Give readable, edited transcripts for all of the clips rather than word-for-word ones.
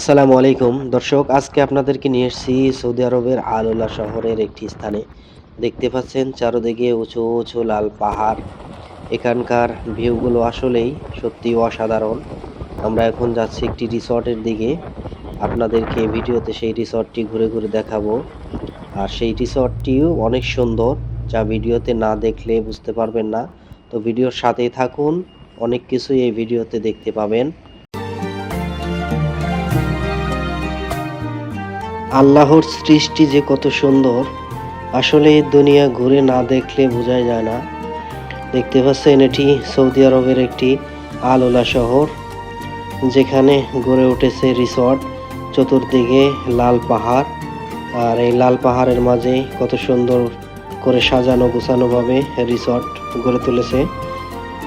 আসসালামু আলাইকুম দর্শক, আজকে আপনাদেরকে নিয়ে এসেছি সৌদি আরবের আল-উলা শহরের একটি স্থানে। দেখতে পাচ্ছেন চারদিকে উঁচু উঁচু লাল পাহাড়। এখানকার ভিউগুলো আসলেই সত্যি অসাধারণ। আমরা এখন যাচ্ছি একটি রিসর্টের দিকে। আপনাদেরকে ভিডিওতে সেই রিসর্টটি ঘুরে ঘুরে দেখাবো। আর সেই রিসর্টটিও অনেক সুন্দর, যা ভিডিওতে না দেখলে বুঝতে পারবেন না। তো ভিডিওর সাথেই থাকুন, অনেক কিছুই এই ভিডিওতে দেখতে পাবেন। আল্লাহর সৃষ্টি যে কত সুন্দর, আসলে এই দুনিয়া ঘুরে না দেখলে বোঝাই যায় না। দেখতে পাচ্ছেন এটি সৌদি আরবের একটি আল-উলা শহর, যেখানে গড়ে উঠেছে রিসর্ট। চতুর্দিকে লাল পাহাড়, আর এই লাল পাহাড়ের মাঝে কত সুন্দর করে সাজানো গোছানোভাবে রিসর্ট গড়ে তুলেছে।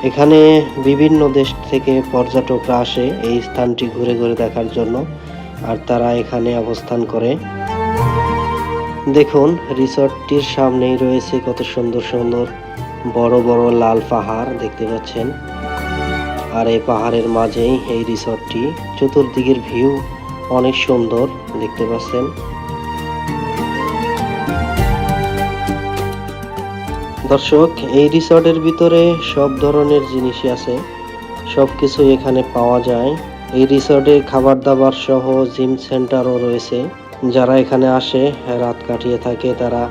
এখানে বিভিন্ন দেশ থেকে পর্যটকরা আসে এই স্থানটি ঘুরে ঘুরে দেখার জন্য, আর তারা এখানে অবস্থান করে। দেখুন, রিসর্টটির সামনেই রয়েছে কত সুন্দর সুন্দর বড় বড় লাল পাহাড় দেখতে পাচ্ছেন। আর এই পাহাড়ের মাঝেই এই রিসর্টটি। চতুর্দিকের ভিউ অনেক সুন্দর দেখতে পাচ্ছেন। দর্শক, এই রিসর্টের ভিতরে সব ধরনের জিনিসই আছে, সবকিছু এখানে পাওয়া যায়। এই রিসর্টে খাবার দাবার সহ জিম সেন্টারও রয়েছে। যারা এখানে আসে রাত কাটিয়ে থাকে, তারা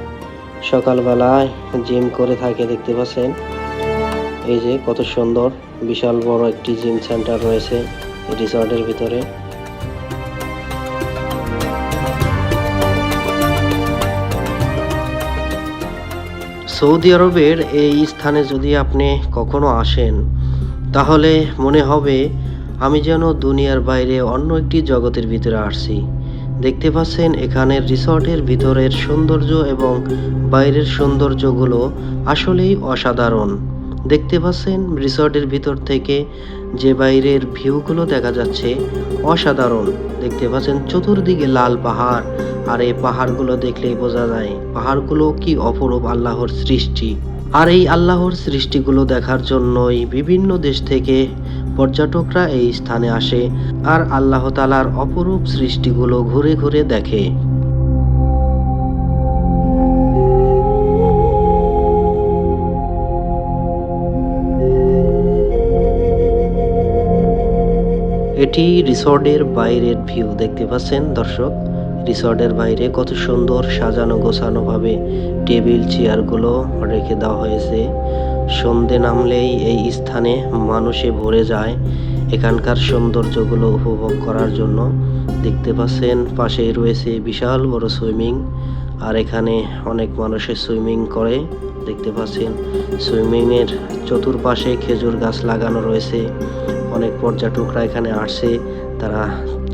সকালবেলায় জিম করে থাকে দেখতে পাচ্ছেন। এই যে কত সুন্দর বিশাল বড় একটি জিম সেন্টার রয়েছে এই রিসর্টের ভিতরে। সৌদি আরবের এই স্থানে যদি আপনি কখনো আসেন, তাহলে মনে হবে আমি যেন দুনিয়ার বাইরে অন্য একটি জগতের ভিতরে আসছি। দেখতে পাচ্ছেন এখানের রিসর্টের ভিতরের সৌন্দর্য এবং বাইরের সৌন্দর্যগুলো আসলেই অসাধারণ। দেখতে পাচ্ছেন রিসর্টের ভিতর থেকে যে বাইরের ভিউগুলো দেখা যাচ্ছে, অসাধারণ। দেখতে পাচ্ছেন চতুর্দিকে লাল পাহাড়, আর এই পাহাড়গুলো দেখলেই বোঝা যায় পাহাড়গুলো কি অপরূপ আল্লাহর সৃষ্টি। আর এই আল্লাহর সৃষ্টিগুলো দেখার জন্যই বিভিন্ন দেশ থেকে পর্যটকরা এই স্থানে আসে, আর আল্লাহ তাআলার অপরূপ সৃষ্টিগুলো ঘুরে ঘুরে দেখে। এটি রিসর্টের বাইরের ভিউ দেখতে পাচ্ছেন দর্শক। রিসর্টের বাইরে কত সুন্দর সাজানো গোছানো ভাবে টেবিল চেয়ারগুলো রেখে দেওয়া হয়েছে। সন্ধে নামলেই এই স্থানে মানুষে ভরে যায় এখানকার সৌন্দর্যগুলো উপভোগ করার জন্য। দেখতে পাচ্ছেন পাশেই রয়েছে বিশাল বড় সুইমিং, আর এখানে অনেক মানুষে সুইমিং করে দেখতে পাচ্ছেন। সুইমিংয়ের চতুর্পাশে খেজুর গাছ লাগানো রয়েছে। অনেক পর্যটকরা এখানে আসছে, তারা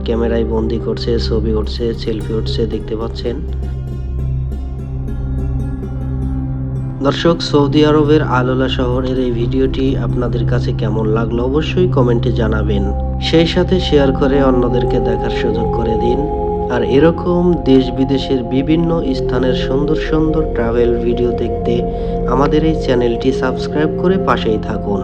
ক্যামেরায় বন্দি করছে, ছবি উঠছে, সেলফি উঠছে দেখতে পাচ্ছেন। দর্শক, সৌদি আরবের আল-উলা শহরের এই ভিডিওটি আপনাদের কাছে কেমন লাগলো অবশ্যই কমেন্টে জানাবেন। সেই সাথে শেয়ার করে অন্যদেরকে দেখার সুযোগ করে দিন। আর এরকম দেশ বিদেশের বিভিন্ন স্থানের সুন্দর সুন্দর ট্রাভেল ভিডিও দেখতে আমাদের এই চ্যানেলটি সাবস্ক্রাইব করে পাশেই থাকুন।